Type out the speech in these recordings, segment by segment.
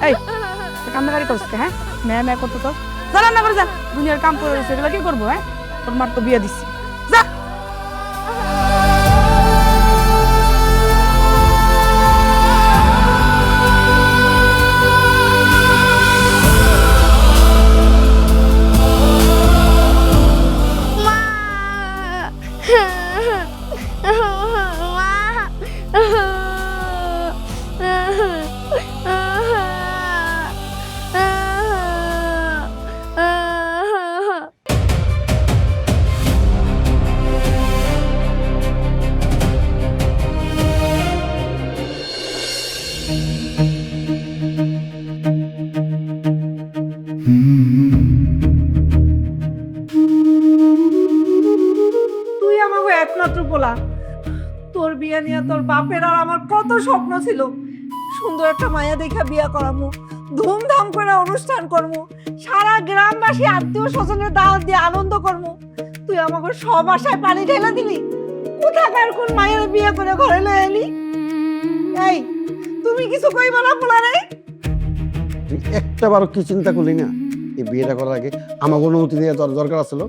এই কান্নাকারি করছিস হ্যাঁ? ম্যা ম্যা করতো তো জানা না করে যা, দুনিয়ার কাম করে রয়েছে, এগুলো কি করবো? হ্যাঁ, তোর মার তো বিয়ে দিচ্ছি, যা। তুই আমাকে একমাত্র পোলা, তোর বিয়ে নিয়ে তোর বাপের আর আমার কত স্বপ্ন ছিল। সুন্দর একটা মায়া দেখা বিয়া করামু, ধুমধাম করে অনুষ্ঠান করমু, সারা গ্রামবাসী আত্মীয় স্বজনের দাওয়াত দিয়ে আনন্দ করমু। তুই আমাকে সব আশায় পানি ঢেলে দিলি। কোথাকার কোন মায়ের বিয়ে করে ঘরে লয়ে এলি? এই তুমি কিছু কইবা না পোলা রে? তুই একটা বারো কি চিন্তা করলি না এই বিয়েটা করার আগে আমাকে অনুমতি দেওয়া তোর দরকার আছিল?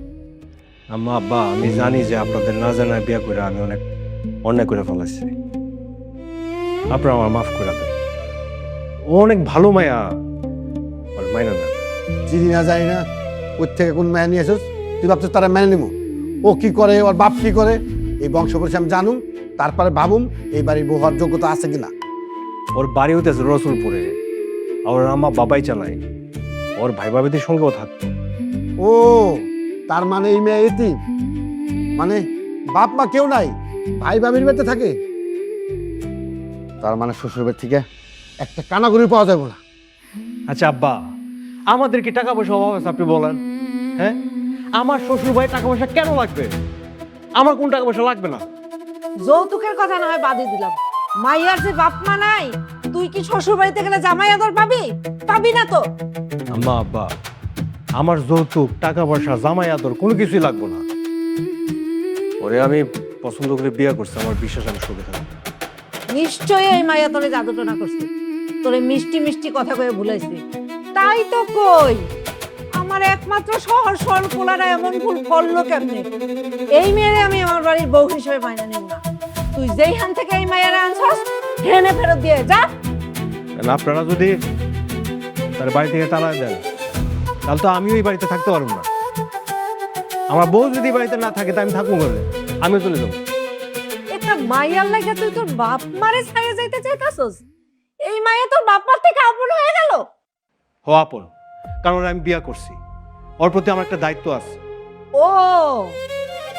আম্মা আব্বা, আমি জানি যে আপনাদের না জানায় বিয়ে করে আমি অনেক অন্যায় করে ফেলাইছি। আপনারা আমার মাফ করে দেন। ও অনেক ভালো মায়া, আর মাইনা না। চিনি না জানি না ওর থেকে কোন মেয়ে নিয়ে এসোস, তুই ভাবছিস তারা মেনে নিব? ও কি করে, ওর বাপ কি করে, এই বংশ পরিচয় আমি জানুম, তারপরে ভাবুম এই বাড়ির বউ হওয়ার যোগ্যতা আছে কিনা। ওর বাড়ি হইতেছে রসুলপুরে, আর আমার বাবাই চালায়। ওর ভাই ভাবিদের সঙ্গেও থাকতো। ও তার মানে এই মেয়ে এতিম, মানে বাপ মা কেউ নাই, ভাই ভাবির বাড়িতে থাকে। তার মানে শ্বশুর বাড়ি থেকে একটা কানাগুড়ি পাওয়া যাবে না। আচ্ছা আব্বা, আমাদের কি টাকা পয়সা অভাব আছে আপনি বলেন? হ্যাঁ, আমার শ্বশুর ভাই টাকা পয়সা কেন লাগবে? আমার কোন টাকা পয়সা লাগবে না? যৌতুকের কথা না হয় বাদই দিলাম, মাইয়ার যে বাপ মা নাই, তুই কি শ্বশুর বাড়িতে গেলে জামাই আদর পাবি? পাবি না তো। আম্মা আব্বা, আমার যৌতুক, টাকা পয়সা, জামাই আদর কোনো কিছুই লাগবে না। ওরে আমি পছন্দ করে বিয়ে করছি, আমার বিশ্বাস আমি সুখে থাকবো। নিশ্চয়ই এই মাইয়া তোরে জাদুটনা করছে, তোরে মিষ্টি মিষ্টি কথা কয়ে ভুলাইছে। তাই তো কই, আমার একমাত্র সহজ সরল পোলারা এমন ভুল করলো কেমনে? এই মেয়েরে আমি আমার বাড়ির বউ হিসেবে মাইনা নিব না। তুই যেইখান থেকে এই মাইয়ারে আনছস হেনে ফেরত দিয়ে যা। আপনারা যদি তার বাড়ি থেকে তালা দেন, তাহলে তো আমিও এই বাড়িতে থাকতে পারবো না। আমার বউ যদি বাড়িতে না থাকে তা আমি থাকবো বলে আমিও চলে যাবো। একটা মাইয়ার লাগে তুই তোর বাপ মারে ছাইয়ে যাইতে চাইতাছস? এই মাইয়া তোর বাপ মার থেকে আপন হয়ে গেল? হো আপন, কারণ আমি বিয়ে করছি, ওর প্রতি আমার একটা দায়িত্ব আছে। ও,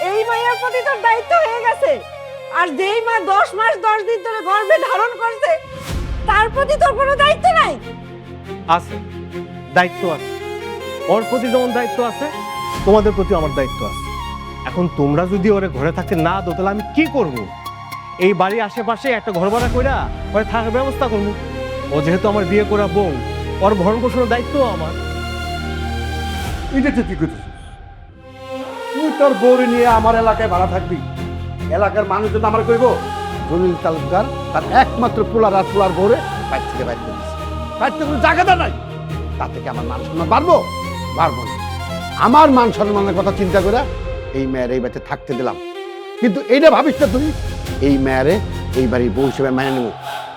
এই মাইয়ার প্রতি তোর দায়িত্ব হয়ে গেছে, আর যেই মা 10 মাস 10 দিন ধরে গর্ভে ধারণ করছে তার প্রতি তোর কোনো দায়িত্ব নাই? আছে, দায়িত্ব আছে। ওর প্রতি যেমন দায়িত্ব আছে, তোমাদের প্রতি আমার দায়িত্ব আছে। এখন তোমরা যদি ওরে ঘরে থাকতে না দাও, তাহলে আমি কি করব? এই বাড়ির আশেপাশে একটা ঘর ভাড়া কইরা ওরে থাকার ব্যবস্থা করবো। ও যেহেতু আমার বিয়ে করা বউ, ওর ভরণ পোষণের দায়িত্ব আমার। এটা তুই কি করতেছিস? তুই তোর বউরে নিয়ে আমার এলাকায় ভাড়া থাকবি? এলাকার মানুষজন আমার কইব জলিল তালুকদার তার একমাত্র পোলার আর পোলার বউরে বাইর থেকে বাইর করে দিচ্ছে। বাইর থেকে কোনো জায়গাটা নাই। তা থেকে আমার মান সম্মান বাড়বো? বাড়বো না। আমার মান সম্মানের কথা চিন্তা করে এই মেয়ের এই বাড়িতে থাকতে দিলাম, কিন্তু এইটা ভাবিস না তুই এই মেয়েরে এই বাড়ির বউ হিসেবে মেনে নেব।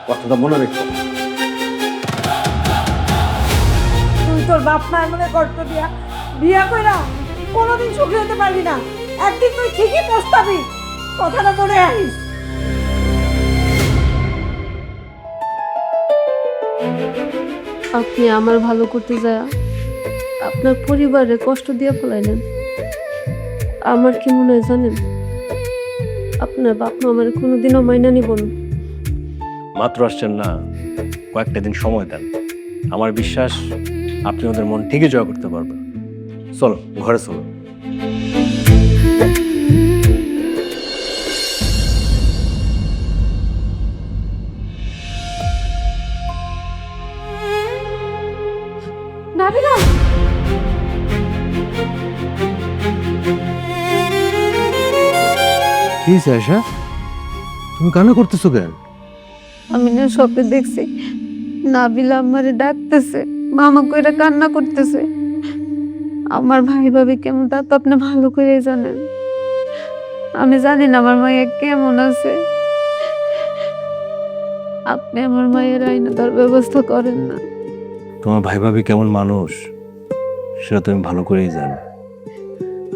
কথাটা মনে রেখো। তুই তোর বাপ মায়ের মনে কষ্ট দিয়া বিয়া কইরা কোনোদিন সুখী হতে পারবি না। একদিন তুই ঠিকই পস্তাবি, কথাটা মনে রাখিস। আপনি আমার ভালো করতে যায় আপনার পরিবারে কষ্ট দিয়ে ফেলাইলেন। আমার কি মনে হয় জানেন, আপনার বাপ মা আমার কোনোদিনও মাইনা নিব না। মাত্র আসছেন না, কয়েকটা দিন সময় দেন। আমার বিশ্বাস আপনি ওদের মন ঠিকই জয় করতে পারবেন। চলো ঘরে চলো। নাবিলা, কি আয়শা, তুমি কান্না করতেছো কেন? আমি না স্বপ্নে দেখছি নাবিলা আমারে ডাকতেছে, মামা কইরা কান্না করতেছে। আমার ভাই ভাবি কেমন তা তো আপনি ভালো করে জানেন। আমি জানি না আমার মাইয়া কেমন আছে। আপনি আমার মায়ের আইনে তার ব্যবস্থা করেন না। তোমার ভাই ভাবি কেমন মানুষ সেটা তুমি ভালো করেই জানো।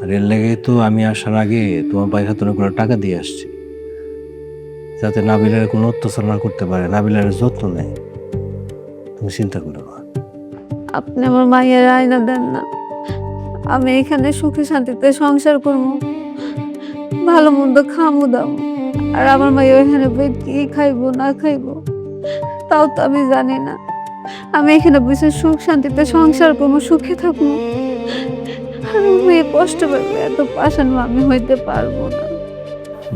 আর এর লেগে তো আমি আসার আগে তোমার ভাই হাতে করে টাকা দিয়ে আসছি, যাতে নাবিলার কোনো অত্যাচার না করতে পারে, নাবিলার যত্ন নেয়। তুমি চিন্তা করো না। আপনি আমার মায়ের আয়না দেন না। আমি এখানে সুখে শান্তিতে সংসার করবো, ভালো মন্দ খামু দাম। আর আমার মায়ের এখানে কি খাইবো না খাইবো তাও তো আমি জানি না। আমি এখানে বসে সুখ শান্তিতে সংসার করবো, সুখে থাকবো। আর মেয়ে কষ্ট পাবে, এত পাষাণ আমি হইতে পারবো না।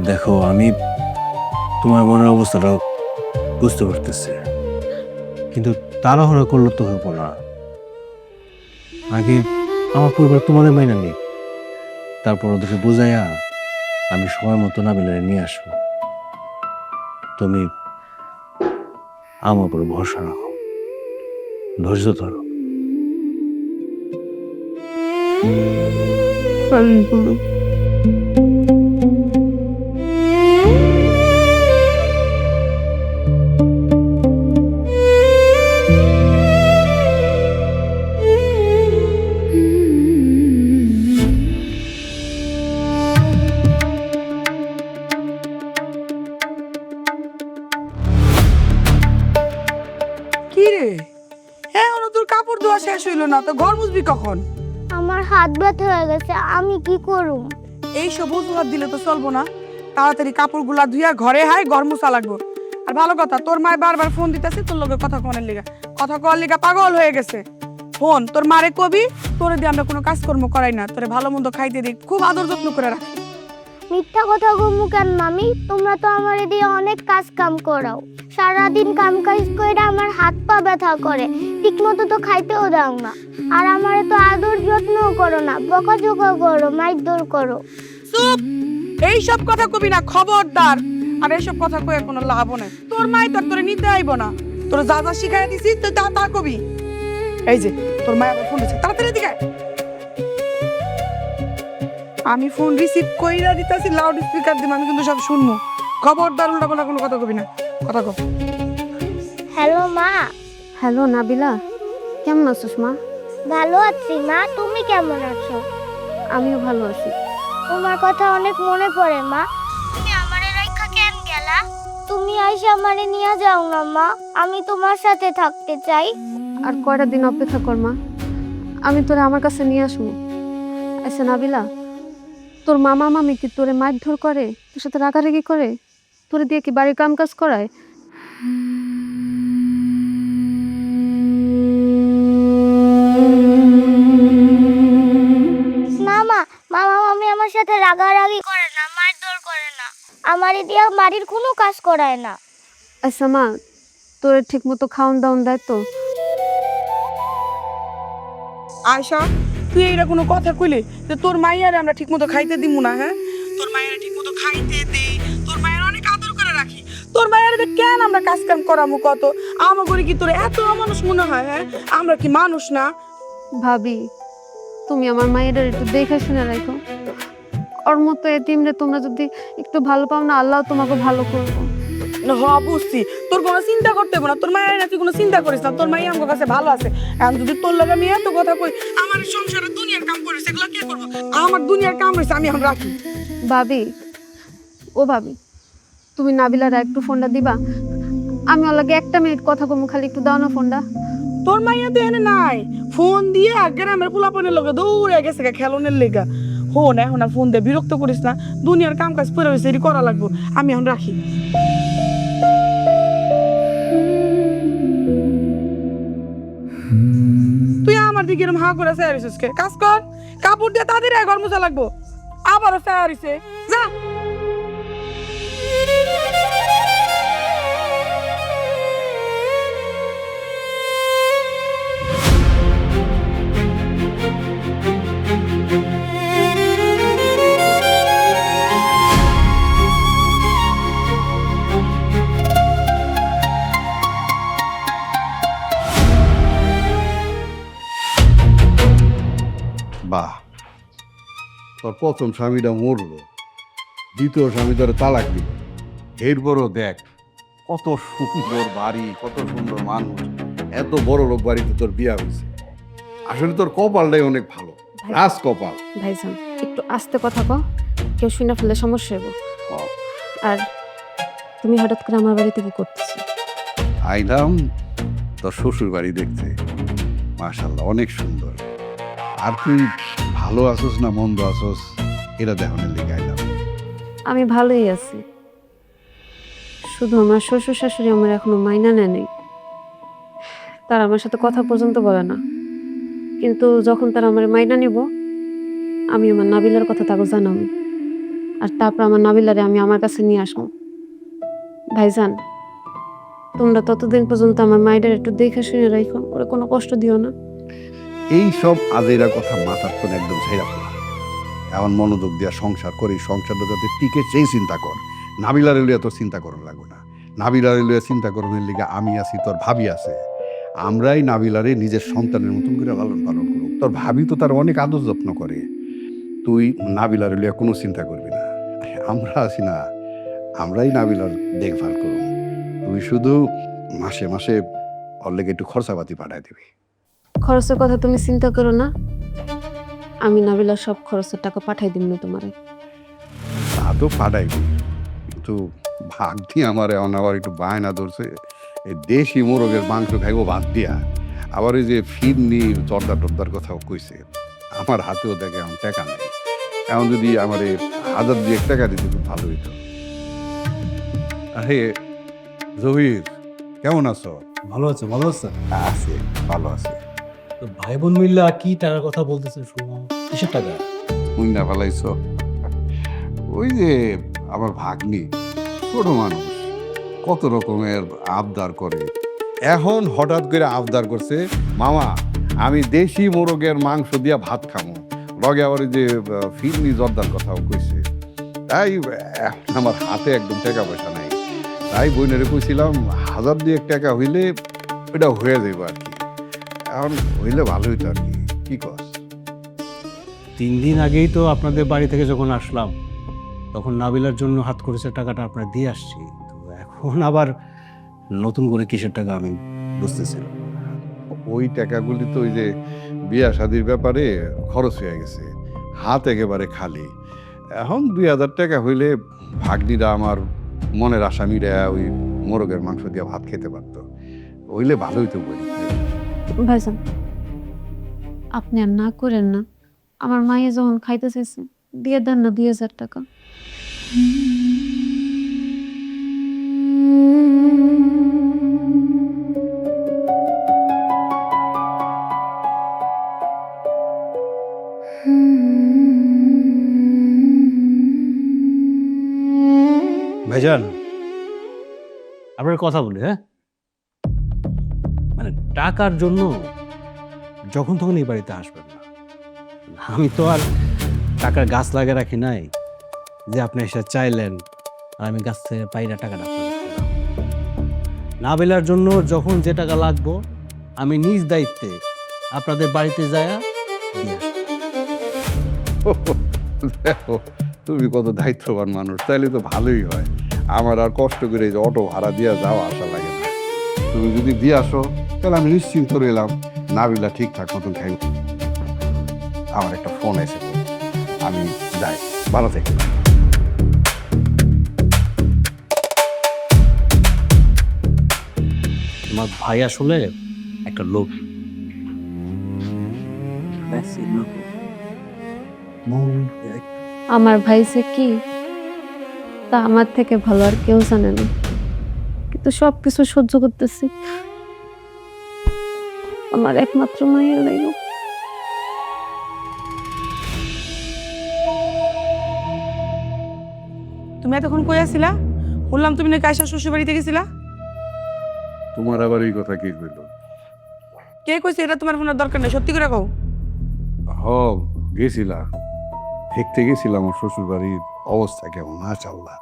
দেখো, আমি তোমার মনের অবস্থাটা বুঝতে পারতেছি, কিন্তু তাড়াহুড়া করলে তো হবো না। আগে আমার পরিবার তোমাদের মাইনা নেই, তারপর ওদেরকে বোঝাইয়া আমি সময় মতো নাবিলারে নিয়ে আসবো। তুমি আমার উপর ভরসা রাখো, ধৈর্য ধরো। কি রে, হ্যাঁ তোর কাপড় ধোয়া শেষ হইলো না, তো ঘর মুছবি কখন? আমার হাত ব্যথা হয়ে গেছে, আমি কি করব? এই সব অজুহাত দিলে তো চলবো না। তাড়াতাড়ি কাপড়গুলা ধুইয়া ঘরে হাই, ঘর মুছা লাগবো। আর ভালো কথা, তোর মায় বারবার ফোন দিতেছে তোর লগে কথা কনের লিগা, কথা কওয়ার লিগা পাগল হয়ে গেছে। ফোন তোর মারে কবি তোরে দিয়ে আমরা কোনো কাজকর্ম করাই না, তোরে ভালো মন্দ খাইতে দিই, খুব আদর যত্ন করে রাখি। মিথ্যা কথা বলবো কেন মামি? তোমরা তো আমার দিয়ে অনেক কাজ কাম করাও। সারাদিন কাম কাজ করে আমার হাত পা ব্যথা করে, ঠিক মতো তো খাইতেও দাও না। আর আমারে তো আদর যত্নও করো না, বকাঝকা করো, মারধর করো। চুপ, এই সব কথা কবি না, খবরদার। আর এইসব কথা কয়ে কোনো লাভ নেই। তোর মাই তোর তোরে নিতে আইব না, তোর যা যা শিখাই দিছি তুই তা তা কবি। এই যে তোর মায় আবার ফোন দিচ্ছে, তাড়াতাড়ি দিকে। আমি ফোন রিসিভ কইরা দিতাছি, লাউড স্পিকার দিম, আমি কিন্তু সব শুনবো। খবরদার উল্টা পাল্টা কোনো কথা কবি না, কথা কব। হ্যালো মা। হ্যালো নাবিলা, কেমন আছিস মা? ভালো আছি মা, তুমি কেমন আছো? আমিও ভালো আছি। তোমার কথা অনেক মনে পড়ে মা। তুমি আমারে রাইখা কেন গেলা? তুমি আইসা আমারে নিয়ে যাও না মা, আমি তোমার সাথে থাকতে চাই। আর কয়টা দিন অপেক্ষা কর মা, আমি তোরে আমার কাছে নিয়ে আসবো। আচ্ছা নাবিলা, তোর মামা মামি কি তোরে মারধর করে, তোর সাথে রাগারাগি করে, তোরে দিয়ে কি বাড়ির কাম কাজ করায়? না মা, মামা মামি আমার সাথে রাগারাগি করে না, মারধর করে না, আমারে দিয়া বাড়ির কোনো কাজ করায় না। আচ্ছা মা, তোরে ঠিক মতো খাওয়ান দাওয়ান দেয় তো? আয়শা, তুই এইটা কোনো কথা কইলে যে তোর মাইয়ারে আমরা ঠিক মতো খাইতে দিমু না? হ্যাঁ, তোর মাইয়ারে ঠিক মতো খাইতে দে, তোর মায়ের অনেক আদর করে রাখি। তোর মায়ের কেন আমরা কাজ কাম করামু কত? আমার করে কি তোর এত মানুষ মনে হয়? হ্যাঁ, আমরা কি মানুষ না? ভাবি, তুমি আমার মায়ের একটু দেখে শুনে রাখো। ওর মতো এতিমরে তোমরা যদি একটু ভালো পাও না, আল্লাহ তোমাকে ভালো করবো। হ, বুঝছি, তোর কোনো চিন্তা করতে হবে না। তোর মায়ের না তুই কোনো চিন্তা করিস না, তোর মাই আমার কাছে ভালো আছে। এখন যদি তোর লাগে আমি এত কথা কই, আমার সংসারে দুনিয়ার কাম করিস, এগুলো কে করবো? আমার দুনিয়ার কাম রয়েছে, আমি এখন রাখি। ভাবি, ও ভাবি, তুমি নাবিলারা একটু ফোনটা দিবা? আমি ওর লাগে 1 মিনিট কথা কমু, খালি একটু দাও না ফোনটা। তোর মাইয়া তো এনে নাই, ফোন দিয়ে গ্রামের পোলাপনের লগে দৌড়ে গেছে খেলনের লেগা। হন, এখন আর ফোন দিয়ে বিরক্ত করিস না, দুনিয়ার কাম কাজ পড়ে রয়েছে, এটি করা লাগবো। আমি এখন রাখি। তুই আমার দিকে এরকম হা করে চেয়ারিস কে? কাজ কর, কাপড় দিয়ে তাদের ঘর মোছা লাগবো। আবারও চেয়ারিছে, যা। বাহ, তোর প্রথম স্বামীটা মরলো, দ্বিতীয় স্বামী তোর তালাক দিল, এরপরও দেখ কত সুন্দর বাড়ি, কত সুন্দর মানুষ, এত বড় লোক বাড়িতে তোর বিয়া হয়েছে। আসলে তোর কপালটাই অনেক ভালো, রাজ কপাল। ভাইজান একটু আস্তে কথা কও, কেউ শুনে ফেললে সমস্যা হবে। আর তুমি হঠাৎ করে আমার বাড়িতে কি করতেছো? আইলাম তোর শ্বশুর বাড়ি দেখতে, মাশাল্লাহ অনেক সুন্দর। আর তুই ভালো আছোস না মন্দ আছোস এটা দেখানোর লেগে আইলাম। আমি ভালোই আছি, শুধু আমার শ্বশুর শাশুড়ি আমার এখনো মাইনা নেয় নেই। তারা আমার সাথে কথা পর্যন্ত বলে না, কিন্তু যখন তারা আমার মাইনা নিব আমি আমার নাবিলার কথা তাকে জানাবো, আর তারপর আমার নাবিলারে আমি আমার কাছে নিয়ে আসবো। ভাইজান তোমরা ততদিন পর্যন্ত আমার মায়ের একটু দেখে শুনে রাখো, ওরা কোনো কষ্ট দিও না। এই সব আজেরা কথা মাথার তো একদম ছেড়া ফেলা, এমন মনোযোগ দিয়া সংসার করি, সংসারটা যাতে টিকে সেই চিন্তা কর। নাবিলারে লইয়া তোর চিন্তা করার লাগবে না, নাবিলারে লইয়া চিন্তা করার লিগে আমি আছি, তোর ভাবি আছে। আমরাই নাবিলারে নিজের সন্তানের মতন করে লালন পালন করব। তোর ভাবি তো তার অনেক আদর যত্ন করে, তুই নাবিলারে লইয়া কোনো চিন্তা করবি না। আমরা আছি না, আমরাই নাবিলার দেখভাল করব। তুই শুধু মাসে মাসে ওর লেগে একটু খরচাপাতি পাঠাই দিবি। খরচের কথা তুমি চিন্তা করো না, আমি নাবিলার সব খরচের টাকা পাঠাই দিব না তোমারে। তা তো পাঠাইবি, কিন্তু ভাগ দিয়ে আমার এখন আবার একটু বায়না ধরছে, এই দেশি মোরগের মাংস খাইবো ভাত দিয়া। আবার ওই যে ফিরনি জর্দা টর্দার কথাও কইছে, আমার হাতেও দেখে এখন টাকা নেই। এখন যদি আমার 1000 টাকা দিতে খুব ভালো হইতো। আরে জহির, কেমন আছো? ভালো আছে, ভালো আছে। আছে, ভালো আছে। তো ভাই বোন মিল্লা কি টাকার কথা বলতেছে শুনো, কিসের টাকা? মুন্না ভালাইছো? ওই যে আমার ভাগ্নি, ছোট মানুষ, কত রকমের আবদার করে। এখন হঠাৎ করে আবদার করছে, মামা আমি দেশি মোরগের মাংস দিয়া ভাত খামো, লগে আবার ওই যে ফিরনি জর্দার কথাও কইছে। তাই এখন আমার হাতে একদম টাকা পয়সা নাই। তাই বইনেরে কইছিলাম 1000 টাকা হইলে এটা হয়ে যাইব আর কি। এখন হইলে ভালো হইতো আর কি, কি কস? 3 দিন আগেই তো আপনাদের বাড়ি থেকে যখন আসলাম তখন নাবিলার জন্য হাত খরচের টাকাটা আপনার দিয়ে আসছি। তো এখন আবার নতুন করে কিসের টাকা আমি বুঝতেছি না। ওই টাকাগুলি তো ওই যে বিয়া শাদির ব্যাপারে খরচ হয়ে গেছে, হাত একেবারে খালি। এখন 2000 টাকা হইলে ভাগ্নিরা আমার মনের আশা মিটায়া ওই মোরগের মাংস দিয়ে ভাত খেতে পারতো, হইলে ভালোই তো বলি। ভাইজান আপনি আর না করেন না, আমার মায়ে যখন খাইতে চাইছে দিয়ে দেন না 2000 টাকা। ভাইজান আপনার কথা বলি, হ্যাঁ মানে টাকার জন্য যখন তখন এই বাড়িতে আসবেন না। আমি তো আর টাকার গাছ লাগিয়ে রাখি নাই যে আপনি এসে চাইলেন আর আমি গাছ থেকে পাইরা টাকাটা নাবিলার জন্য যখন যে টাকা লাগবো আমি নিজ দায়িত্বে আপনাদের বাড়িতে যায়া দিয়ে আসবো। দেখো তুমি কত দায়িত্ববান মানুষ, তাইলে তো ভালোই হয়। আমার আর কষ্ট করে যে অটো ভাড়া দিয়ে যাওয়া আসা লাগে না। তুমি যদি দিয়ে আসো তাহলে আমি নিশ্চিন্ত রইলাম, নাবিলা ঠিকঠাক মতন খাইব। আমার একটা ফোন এসে, আমি যাই, ভালো থেকে। তোমার ভাই আসলে একটা লোক। আমার ভাই যে কি তা আমার থেকে ভালো আর কেউ জানে না, কিন্তু সবকিছু সহ্য করতেছি আমার একমাত্র মায়ের লাইন। তুমি এতক্ষণ কই আছিলা? বললাম তুমি নাকি আয়শা শ্বশুর বাড়িতে গেছিলা। তোমার আবার এই কথা কি কইল? কে কইছে এটা তোমার ফোনের দরকার নেই, সত্যি করে কও। হ, গেছিলাম, দেখতে গেছিলাম আমার শ্বশুর বাড়ির অবস্থা কেমন। মাশাআল্লাহ,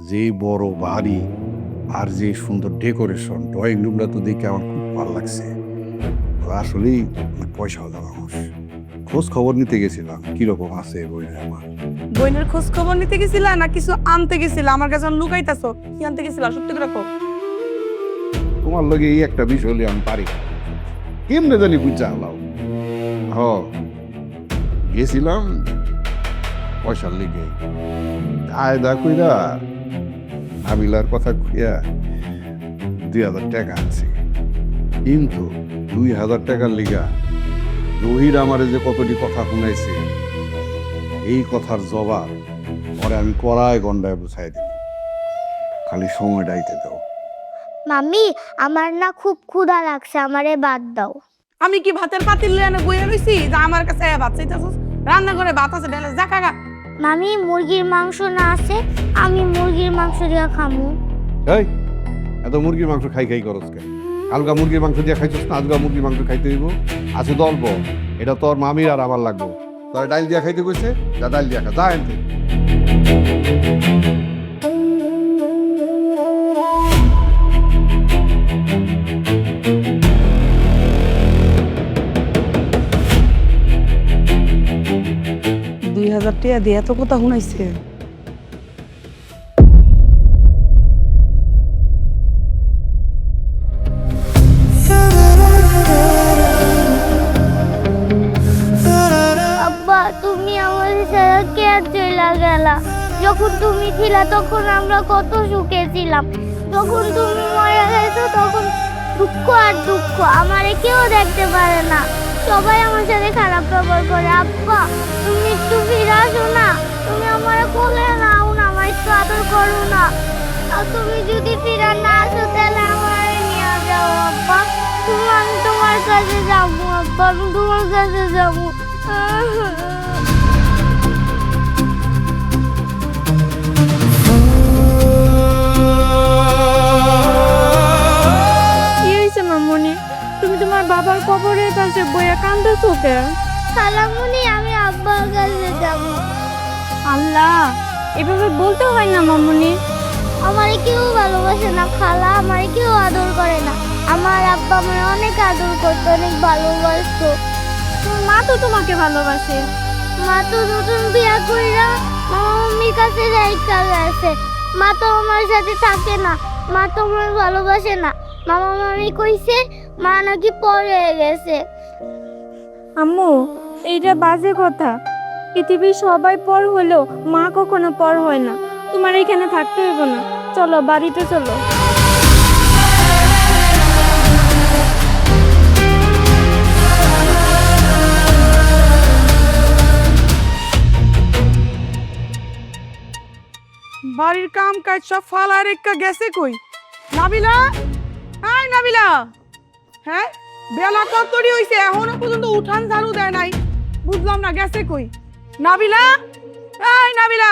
যে বড় বাড়ি আর যে সুন্দর ডেকোরেশন, ড্রয়িং রুমটা তো দেখে আমার খুব ভালো লাগছে। আসলেই পয়সা হলো মানুষ, খোঁজ খবর নিতে গেছিলাম কিরকম আছে বইটা আমার। বইনের খোঁজ খবর নিতে গেছিলা না কিছু আনতে গেছিলা? আমার কাছে লুকাইতাছো, কি আনতে গেছিলা সত্যি করে কও। তোমার লগে এই একটা বিষয় হলে আমি পারি না। কেমনে জানি বুঝা হলাম। হ গেছিলাম পয়সার লিগে, আয় দা কইরা আবিলার কথা খুঁয়া 2,000 টাকা আনছি। কিন্তু 2,000 টাকার লিগা রহির আমারে যে কতটি কথা শুনাইছে, এই কথার জবাব পরে আমি কড়ায় গন্ডায় বুঝাই দিই। খালি সময়টা আইতে দাও। মামি আমার না খুব ক্ষুধা লাগছে, আমারে ভাত দাও। আমি কি ভাতের পাতিল লইয়া বইয়া রইছি যা আমার কাছে ভাত চাইতাছস? রান্না করে ভাত আছে ডালে যা খাগা। মামি মুরগির মাংস না আছে, আমি মুরগির মাংস দিয়া খামু। এই এত মুরগির মাংস খাই খাই করস কে? কালকা মুরগির মাংস দিয়ে খাইছস না, আজকা মুরগির মাংস খাইতে হইব? আছে দলব, এটা তোর মামির আর আমার লাগবো। তোর ডাইল দিয়া খাইতে কইছে, যা ডাইল দিয়া খা, যা এনতে। দুই 2,000 টাকা দিয়ে এত কথা শুনাইছে। আব্বা তুমি আমাদের ছাড়া কে চলে গেলা? যখন তুমি ছিলা তখন আমরা কত সুখে ছিলাম, যখন তুমি মরে গেছো তখন দুঃখ আর দুঃখ, আমারে কেউ দেখতে পারে না, সবাই আমার সাথে খারাপ ব্যবহার করে। আব্বা তুমি একটু ফিরে আসো না, তুমি আমার কোলে নাও না, আমার একটু আদর করো না। আর তুমি যদি ফিরে না আসো তাহলে আমার নিয়ে যাও আব্বা। আমি তোমার কাছে যাবো আব্বা, আমি তোমার কাছে যাবো। কি হয়েছে মামুনি? তুমি তোমার বাবার কবরের পাশে বইয়া কান্দছো কেন? খালামুনি আমি আব্বার কাছে যাবো। আল্লাহ, এভাবে বলতে হয় না মামুনি। আমারে কেউ ভালোবাসে না খালা, আমারে কেউ আদর করে না। আমার আব্বা আমার অনেক আদর করতো, অনেক ভালোবাসতো। তোর মা তো তোমাকে ভালোবাসে। মা তো নতুন বিয়া কইরা মাম্মির কাছে রাইখা গেছে। মা তো আমার সাথে থাকে না, মা তো আমার ভালোবাসে না। মামা মামি কইছে মা নাকি পরে গেছে। আম্মু, এইটা বাজে কথা। পৃথিবীর সবাই পর হলেও মা কখনো পর হয় না। তোমার এখানে থাকতে হইব না, চলো বাড়িতে চলো। বাড়ির কাম কাজ সব ফালা রেখা গেছে কই? নাবিলা, হাই নাবিলা। হ্যাঁ বেলা কতরি হইছে এখনো পর্যন্ত উঠান ঝাড়ু দেয় নাই, বুঝলাম না গেছে কই? নাবিলা, এই নাবিলা,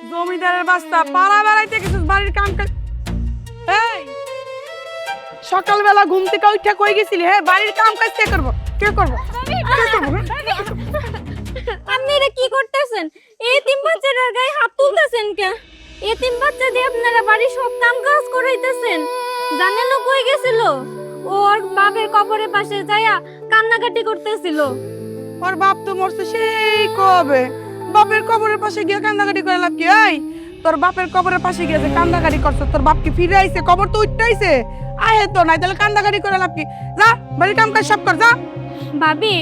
জমিদারের বাস্তা পাড়া বেড়াইতে কিছু বাড়ির কাম কাজ। এই সকালবেলা ঘুম থেকে উঠে কই গেছিলি? হ্যাঁ বাড়ির কাম কাজ কে করবো? কে করবো? আপনি এটা কি করতেছেন? এতিম বাচ্চাটার গায়ে হাত তুলতেছেন কে? এতিম বাচ্চা দিয়ে আপনারা বাড়ির সব কাম কাজ করাইতেছেন। জানেন ও কই গেছিল? ওর বাপের কবরের পাশে যায়া কান্নাকাটি করতেছিল। ওর বাপ তো মরছে সেই কবে, বাপের কবরের পাশে গিয়ে কান্দাকাটি করে লাভ কি? এই তোর বাপের কবরের পাশে গিয়ে যে কান্দাকাটি করছ, তোর বাপ কি ফিরে আইছে? কবর তো উঠতেইছে, আহে তো নাই, তাহলে কান্দাকাটি করে লাভ কি? যা বাড়ির কাম কাজ সব কর যা। ভাবি,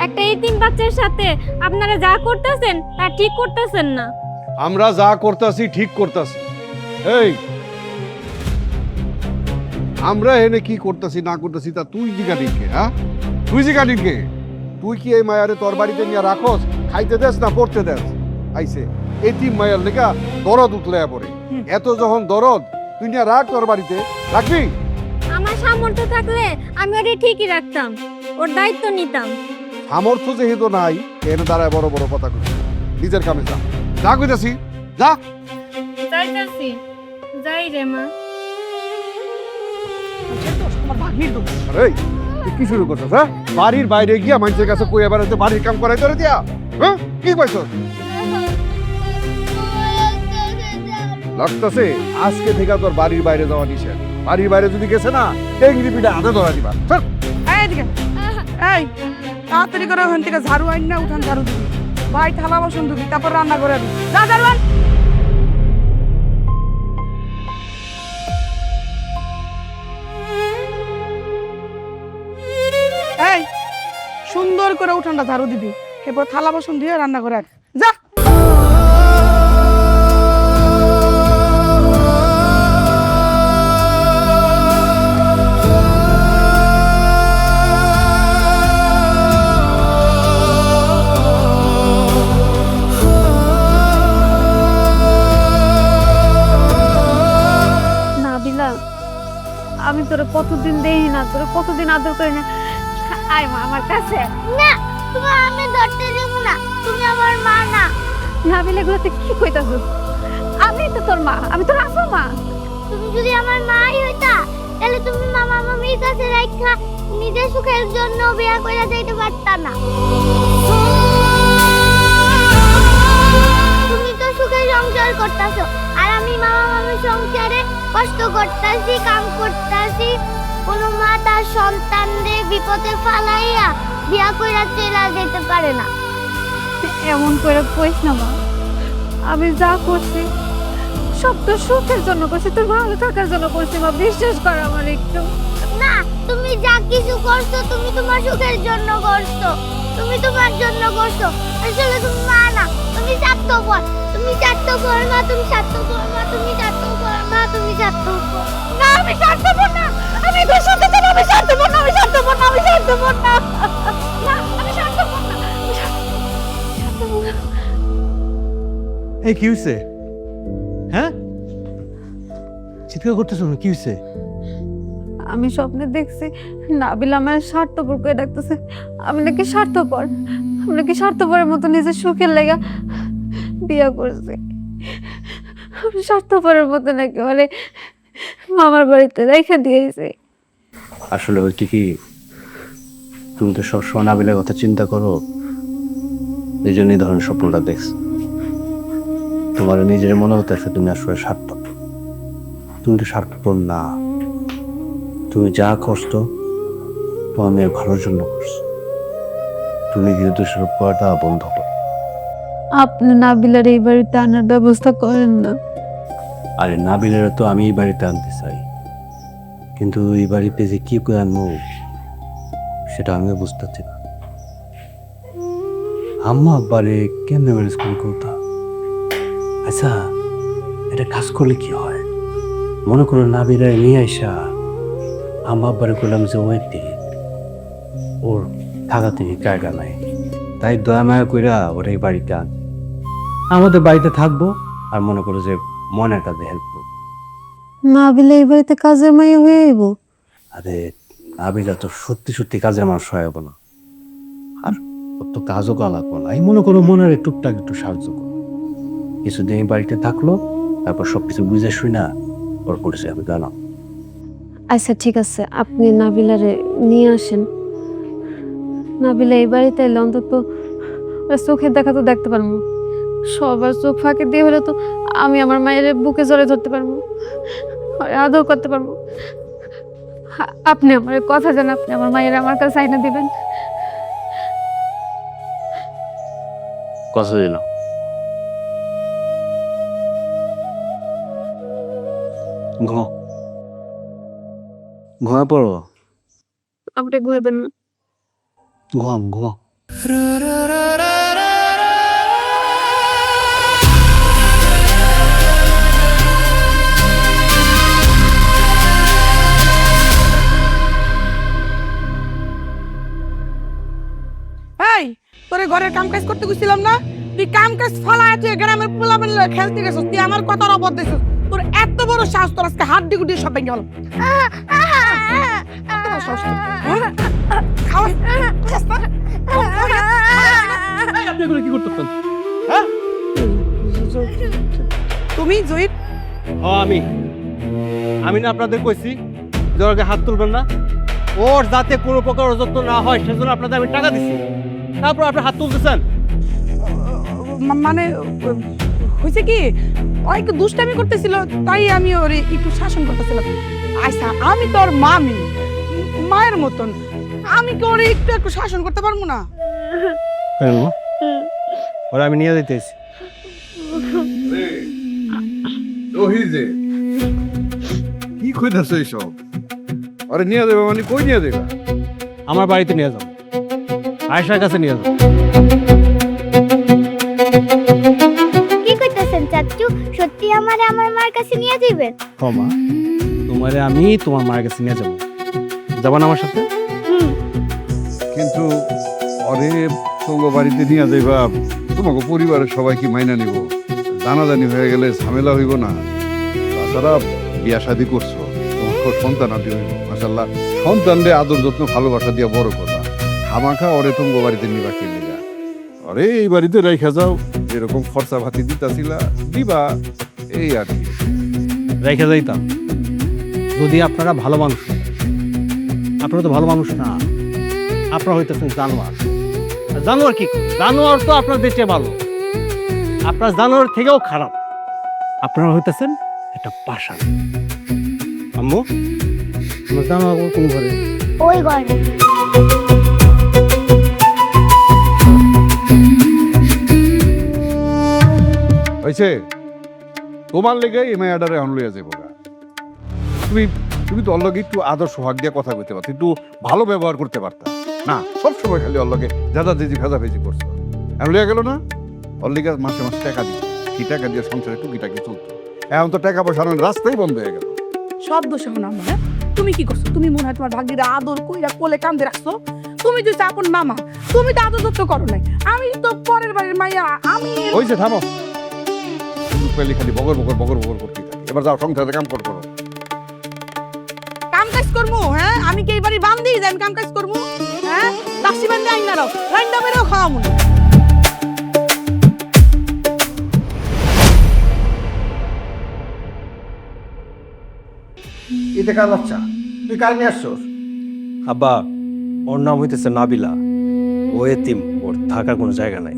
একটা এতিম বাচ্চার সাথে আপনারা যা করতেছেন তা ঠিক করতেছেন না। আমরা যা করতেছি ঠিক করতেছি। এই আমরা এনে কি করতেছি না করতেছি তা তুই জিগাডিনকে? হ্যাঁ তুই জিগাডিনকে? তুই কি এই মায়ারে তোর বাড়িতে নিয়ে রাখস? খাইতে দেস না পড়তে দেস? আইছে এতিম মায়ার লেগা দরদ উতলাইয়া পড়ে। এত যখন দরদ, তুই নিয়ে রাখ তোর বাড়িতে, রাখবি? আমার সামর্থ্য থাকলে আমি ওরে ঠিকই রাখতাম, ওর দায়িত্ব নিতাম। সামর্থ্য যেহেতু নাই, এনে দাঁড়ায় বড় বড় কথা কইছিস। নিজের কামে যা, যা কইতাছি যা। যাইতাছি, যাই রে মা। তোমার ভাগ্নির দোষ। আরে তুই কি শুরু করছিস? হ্যাঁ বাড়ির বাইরে গিয়া মানুষের কাছে কইয়া বেড়াতে বাড়ির কাম করাই ধরে দিয়া? হ্যাঁ কি কইছ? লাগতেছে আজকে থেকে তোর বাড়ির বাইরে যাওয়া নিষেধ। বাড়ির বাইরে যদি গেছে না টেঙ্গি পিঠে আধা ধরা দিবা। চল। এই এদিকে, এই তাড়াতাড়ি করে ওখান থেকে ঝাড়ু আইন না, উঠান ঝাড়ু দিবি, ভাই থালা বাসন ধুবি, তারপর রান্না করে দিবি। যা ঝাড়ু আন। এই সুন্দর করে উঠানটা ঝাড়ু দিবি, এরপর থালা বাসন দিয়ে রান্না করে আন। যা। নাবিলা, আমি তোরে কতদিন দেখি না, তোরে কতদিন আদর করি না। আয় মা আমার কাছে। না, তুমি আমি ধরতে দিব না, তুমি আমার মা না। নাবিলা, এগুলো তুই কি কইতাছিস? আমি তো তোর মা, আমি তোর আসল মা। তুমি যদি আমার মাই হইতা তাহলে তুমি মামা মামির কাছে রাখা নিজের সুখের জন্য বিয়া কইরা যাইতে পারতা না। তুমি তো সুখে সংসার করতেছো, আর আমি মামা মামির সংসারে কষ্ট করতেছি, কাম করতেছি। কোনো মা তার সন্তানদের বিপদে ফালাইয়া বিয়া কইরা চলে যেতে পারে না। এমন করে কইস না মা, আমি যা করছি সব তো সুখের জন্য করছি, তোর ভালো থাকার জন্য করছি মা, বিশ্বাস কর আমার একটু। না, তুমি যা কিছু করছো তুমি তোমার সুখের জন্য করছো, তুমি তোমার জন্য করছো। আসলে তুমি মা না, তুমি স্বার্থপর, তুমি স্বার্থপর মা, তুমি স্বার্থপর মা, তুমি স্বার্থপর মা, তুমি স্বার্থপর। না, আমি স্বার্থপর না, আমি তোর সাথে তো আমি স্বার্থপর না, আমি স্বার্থপর না, আমি স্বার্থপর না, না আমি স্বার্থপর না, আমি স্বার্থপর না। এই কি হয়েছে? হ্যাঁ, চিৎকার করতেছ না, কি হয়েছে? আমি স্বপ্নে দেখছি নাবিল আমার স্বার্থপর করে ডাকতেছে। আমি নাকি স্বার্থপর, আমি নাকি স্বার্থপরের মতো নিজের সুখের লেগা বিয়া করছি। আমি স্বার্থপরের মতো নাকি মানে মামার বাড়িতে রেখে দিয়েছি। আসলে হচ্ছে কি, তুমি তো সবসময় নাবিলের কথা চিন্তা করো, এই জন্যই ধরনের স্বপ্নটা দেখছো। তোমার নিজের মনে হতেছে তুমি আসলে স্বার্থপর। তুমি তো স্বার্থপর না, তুমি যা করছো তোমার মেয়ের ভালোর জন্য করছো। তুমি কিন্তু দোষারোপ করাটা বন্ধ করো। আপনি নাবিলার এই বাড়িতে আনার ব্যবস্থা করেন না। আরে নাবিলের তো আমি এই বাড়িতে আনতে চাই, কিন্তু এই বাড়িতে যে কি করে আনবো সেটা আমিও বুঝতে পারছি না। আম্মা আব্বারে কেমনে ম্যানেজ করে কোথা? আচ্ছা, এটা কাজ করলে কি হয়? মনে করো নাবিরা নিয়ে আইসা আম্মা আব্বারে করলাম যে ওর থাকাতে জায়গা নাই, তাই দয়া মায়া কইরা ওরা এই বাড়িতে আন, আমাদের বাড়িতে থাকবো, আর মনে করো যে মনের কাজে হেল্প করবো। নাবিলা এই বাড়িতে কাজের মাইয়া হয়ে আইব? আরে নাবিলা তো সত্যি সত্যি কাজের মানুষ হয় না, আর ওর তো কাজও করা লাগবো না। এই মনে করো মনের টুকটাক একটু সাহায্য করো, কিছুদিন এই বাড়িতে থাকলো, তারপর সবকিছু বুঝে শুই না ওর পরিচয় আমি জানাম। আচ্ছা ঠিক আছে, আপনি নাবিলারে নিয়ে আসেন। নাবিলা এই বাড়িতে এলে অন্তত ওর চোখের দেখা তো দেখতে পারবো, সবার চোখ ফাঁকে দিয়ে হলে তো আমি আমার মায়ের বুকে জড়ে ধরতে পারবো, ওরে আদর করতে পারবো। আপনি আমার কথা জান, আপনি আমার মায়ের আমার কাছে আইনা দিবেন। কথা দিলাম। ঘুমা পড়ো। আপনি ঘুরবেন না? ঘুমাও। এই তোরে ঘরের কাম কাজ করতে গেছিলাম না, তুই কাম কাজ ফালায় তুই গ্রামের পোলাপেন লয়ে খেলতে গেছিস, তুই আমার কথার অবদ দিছিস। তোর এত বড় সাহস, তোর আজকে হাড্ডি গুড্ডি সব ভেঙে গেল। এত বড় সাহস তোর, হ্যাঁ? খাওয়া খাস না? এই, আপনি এগুলো কি করতেছেন? হ্যাঁ, তুমি জয়ীর আমি না আপনাদের কইছি যে ওর গায়ে হাত তুলবেন না, ওর যাতে কোনো প্রকার অযত্ন না হয় সেজন্য আপনাদের আমি টাকা দিচ্ছি, তারপর আপনি হাত তুলতেছেন। মানে হয়েছে কি, ও একটু দুষ্টামি করতেছিল, তাই আমি ওরে একটু শাসন করতেছিলাম। আচ্ছা, আমি তোর মামি, মায়ের মতন, আমি কি ওরে একটু একটু শাসন করতে পারবো না? কেন মা? ওরা আমি নিয়ে যাইতেছি। রহিজে কি কইতাছ এইসব? আরে নিয়ে দেবে মানে কই নিয়ে দেবে? আমার বাড়িতে নিয়ে যাও, আয়েশার কাছে নিয়ে যাও। কি কইতেছেন চাচু? সত্যি আমার মার কাছে নিয়ে যাবেন? হ মা, তোমারে আমি তোমার মায়ের কাছে নিয়ে যাবো। যাবা না আমার সাথে? কিন্তু অরে তোমাকে বাড়িতে নিয়ে যাইবা, তোমাকে পরিবারের সবাই কি মাইনা নিব? জানাজানি হয়ে গেলে ঝামেলা হইব না? তাছাড়া বিয়া শাদি করছো, তোমাকে সন্তান আদি হইব। মাশাল্লাহ, সন্তানরে আদর যত্ন ভালোবাসা দিয়া বড় কথা। খামাখা অরে তোমাকে বাড়িতে নিবা কি লিগা? অরে এই বাড়িতে রেখা যাও, যেরকম খরচা ভাতি দিতাছিলা দিবা, এই আর কি। রেখে যাইতাম যদি আপনারা ভালো মানুষ হন। আপনারা তো ভালো মানুষ না, আপনারা হইতেছেন জানোয়ার। আর জানোয়ার কি করে? জানোয়ার তো আপনার দেশে ভালো, আপনার জানোয়ার থেকেও খারাপ। আপনারা হইতেছেন একটা পাষাণ। আম্মু, আমার জানোয়ার কোন ঘরে? ওই ঘরে। হয়েছে তোমার লেগে এই মেয়াডারে এখন লইয়া যাবো গা। তুমি তুমি তো অল্লগে একটু আদর সোহাগ দিয়ে কথা কইতে পারতো, একটু ভালো ব্যবহার করতে পারতা না? সবসময় খালি অল্লগে দাদা দিদি ভেজাভেজি করছো। এখন লইয়া গেল না? অল্লিগা মাসে মাসে টাকা দিত, কি টাকা দিয়ে সংসারে টুকিটাকি চলতো। এখন তো টাকা পয়সা রাস্তাই বন্ধ হয়ে গেল। সব দোষ এখন আমার। হ্যাঁ? তুমি কি করছো? তুমি মনে হয় তোমার ভাগ্যিরা আদর কইরা কোলে কান্দে রাখছো। তুমি যে আপন মামা, তুমি তো আদর যত্ন করো নাই। আমি তো পরের বাড়ির মাইয়া, আমি হয়েছে, থামো। তুমি পেলে খালি বগর বগর বগর বগর করতে থাকে। এবার যাও সংসারে কাম করো। কাম কাজ করবো। হ্যাঁ, আমি কি এই বাড়ি বান্ধি যে আমি কাম কাজ করবো? হ্যাঁ, দাসি বান্ধে আইন না রাও, রান্না বেরো খাওয়া মনে। এতে কার বাচ্চা? তুই কার নিয়ে আসছোস? আব্বা, ওর নাম হইতেছে নাবিলা। ও এতিম, ওর থাকার কোনো জায়গা নাই।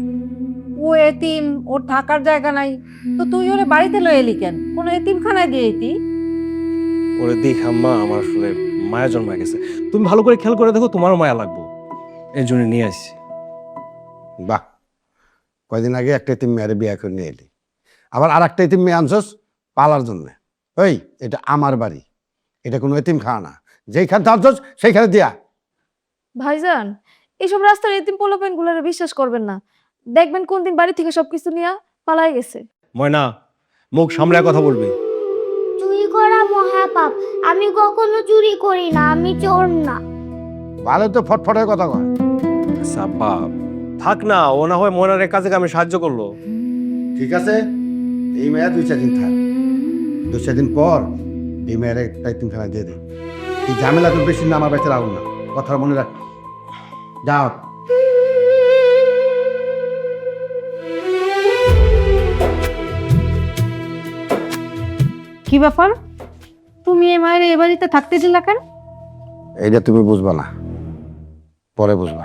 ও এতিম, ওর থাকার জায়গা নাই, তো তুই ওরে বাড়িতে লয়ে এলি কেন? কোনো এতিমখানায় দিয়ে এতি? ওরে দেখ আম্মা, আমার আসলে মায়া জন্মায় গেছে। তুমি ভালো করে খেয়াল করে দেখো, তোমারও মায়া লাগবো, এই জন্য নিয়ে আসছি। বাহ, কয়দিন আগে একটা ইতিম মেয়ের বিয়ে করে নিয়ে এলি, আবার আর একটা ইতিম মেয়ে আনছস পালার জন্য। ওই, এটা আমার বাড়ি, এটা কোনো এতিম খাওয়া না। যেইখানে আনছস সেইখানে দিয়া। ভাইজান, এইসব রাস্তার এতিম পোলাপেন গুলারে বিশ্বাস করবেন না। দেখবেন কোন দিন বাড়ি থেকে সবকিছু নিয়ে পালাই গেছে। ময়না, মুখ সামলায় কথা বলবি। চুরি করা মহাপাপ। আমি কখনো চুরি করি না, আমি চোর না। ভালো তো ফটফটের কথা কয়। আচ্ছা আব্বা, থাক না, ও না হয় ময়নার এক কাজে আমি সাহায্য করলো। ঠিক আছে, এই মেয়ে 2-4 দিন থাক। 2-4 দিন পর এই মেয়ের একটা ইতিমখানা দিয়ে দিই। এই ঝামেলা তো বেশি না, আমার বেঁচে রাখুন না, কথা মনে রাখ। যাও। কি ব্যাপার? তুমি এই মায়ের এ বাড়িতে থাকতে দিলা কেন? এইটা তুমি বুঝবা না, পরে বুঝবা।